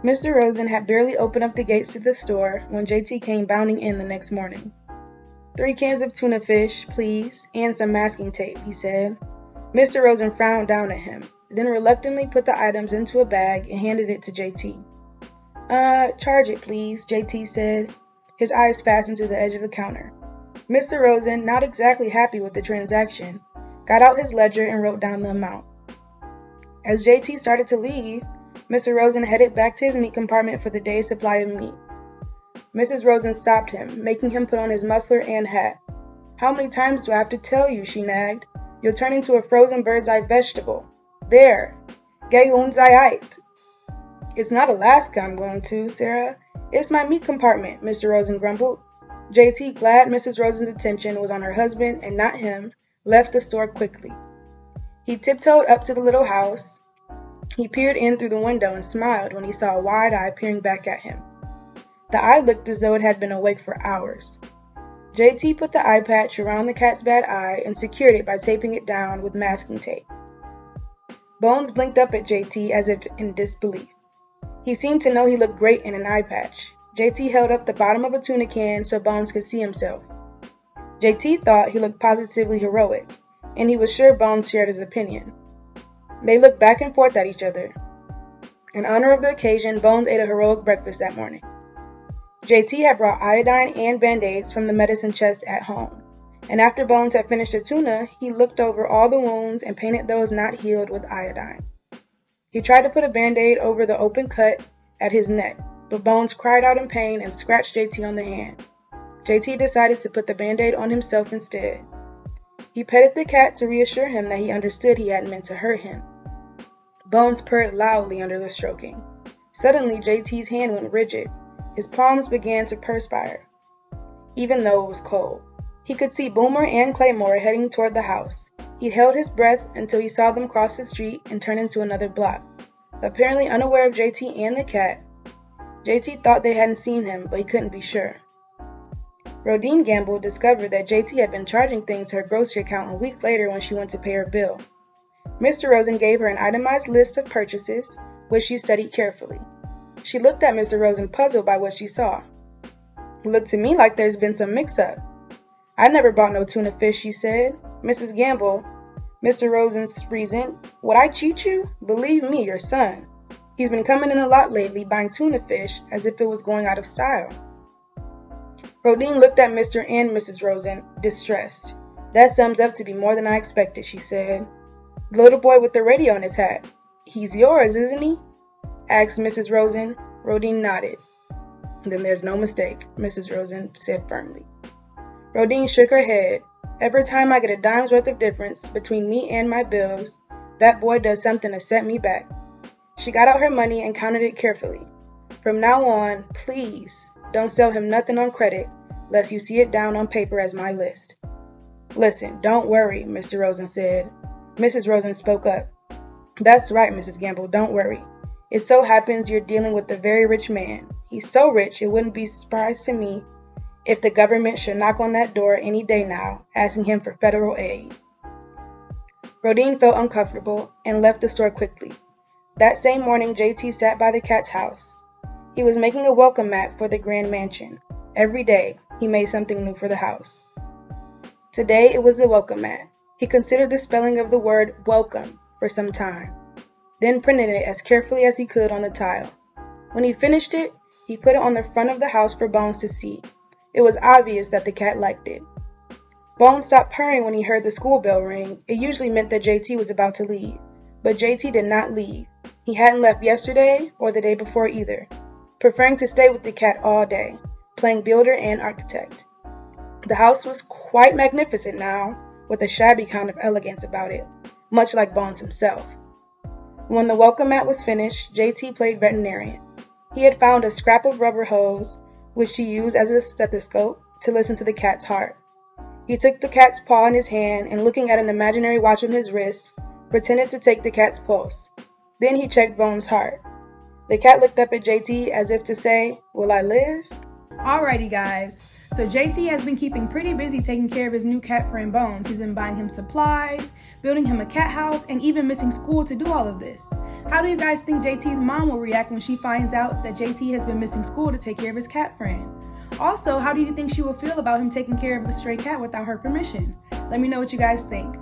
Mr. Rosen had barely opened up the gates to the store when JT came bounding in the next morning. 3 cans of tuna fish, please, and some masking tape, he said. Mr. Rosen frowned down at him, then reluctantly put the items into a bag and handed it to JT. Charge it, please, JT said, his eyes fastened to the edge of the counter. Mr. Rosen, not exactly happy with the transaction, got out his ledger and wrote down the amount. As JT started to leave, Mr. Rosen headed back to his meat compartment for the day's supply of meat. Mrs. Rosen stopped him, making him put on his muffler and hat. How many times do I have to tell you, she nagged. You'll turn into a frozen bird's eye vegetable. There. Geh uns eit. It's not Alaska I'm going to, Sarah. It's my meat compartment, Mr. Rosen grumbled. JT, glad Mrs. Rosen's attention was on her husband and not him, left the store quickly. He tiptoed up to the little house. He peered in through the window and smiled when he saw a wide eye peering back at him. The eye looked as though it had been awake for hours. JT put the eye patch around the cat's bad eye and secured it by taping it down with masking tape. Bones blinked up at JT as if in disbelief. He seemed to know he looked great in an eye patch. JT held up the bottom of a tuna can so Bones could see himself. JT thought he looked positively heroic, and he was sure Bones shared his opinion. They looked back and forth at each other. In honor of the occasion, Bones ate a heroic breakfast that morning. JT had brought iodine and Band-Aids from the medicine chest at home, and after Bones had finished the tuna, he looked over all the wounds and painted those not healed with iodine. He tried to put a Band-Aid over the open cut at his neck, but Bones cried out in pain and scratched JT on the hand. JT decided to put the Band-Aid on himself instead. He petted the cat to reassure him that he understood he hadn't meant to hurt him. Bones purred loudly under the stroking. Suddenly, JT's hand went rigid. His palms began to perspire, even though it was cold. He could see Boomer and Claymore heading toward the house. He held his breath until he saw them cross the street and turn into another block. Apparently unaware of JT and the cat, JT thought they hadn't seen him, but he couldn't be sure. Rodine Gamble discovered that JT had been charging things to her grocery account a week later when she went to pay her bill. Mr. Rosen gave her an itemized list of purchases, which she studied carefully. She looked at Mr. Rosen puzzled by what she saw. It looked to me like there's been some mix-up. I never bought no tuna fish, she said. Mrs. Gamble, Mr. Rosen's reasoned. Would I cheat you? Believe me, your son. He's been coming in a lot lately buying tuna fish as if it was going out of style. Rodine looked at Mr. and Mrs. Rosen, distressed. That sums up to be more than I expected, she said. The little boy with the radio in his hat. He's yours, isn't he? Asked Mrs. Rosen. Rodine nodded. Then there's no mistake, Mrs. Rosen said firmly. Rodine shook her head. Every time I get a dime's worth of difference between me and my bills, that boy does something to set me back. She got out her money and counted it carefully. From now on, please, don't sell him nothing on credit, lest you see it down on paper as my list. Listen, don't worry, Mr. Rosen said. Mrs. Rosen spoke up. That's right, Mrs. Gamble, don't worry. It so happens you're dealing with a very rich man. He's so rich it wouldn't be a surprise to me if the government should knock on that door any day now, asking him for federal aid. Rodine felt uncomfortable and left the store quickly. That same morning, JT sat by the cat's house. He was making a welcome mat for the grand mansion. Every day, he made something new for the house. Today, it was a welcome mat. He considered the spelling of the word welcome for some time, then printed it as carefully as he could on the tile. When he finished it, he put it on the front of the house for Bones to see. It was obvious that the cat liked it. Bones stopped purring when he heard the school bell ring. It usually meant that JT was about to leave, but JT did not leave. He hadn't left yesterday or the day before either, preferring to stay with the cat all day, playing builder and architect. The house was quite magnificent now, with a shabby kind of elegance about it, much like Bones himself. When the welcome mat was finished, JT played veterinarian. He had found a scrap of rubber hose, which he used as a stethoscope to listen to the cat's heart. He took the cat's paw in his hand and, looking at an imaginary watch on his wrist, pretended to take the cat's pulse. Then he checked Bones' heart. The cat looked up at JT as if to say, "Will I live?" Alrighty guys, so JT has been keeping pretty busy taking care of his new cat friend Bones. He's been buying him supplies, building him a cat house, and even missing school to do all of this. How do you guys think JT's mom will react when she finds out that JT has been missing school to take care of his cat friend? Also, how do you think she will feel about him taking care of a stray cat without her permission? Let me know what you guys think.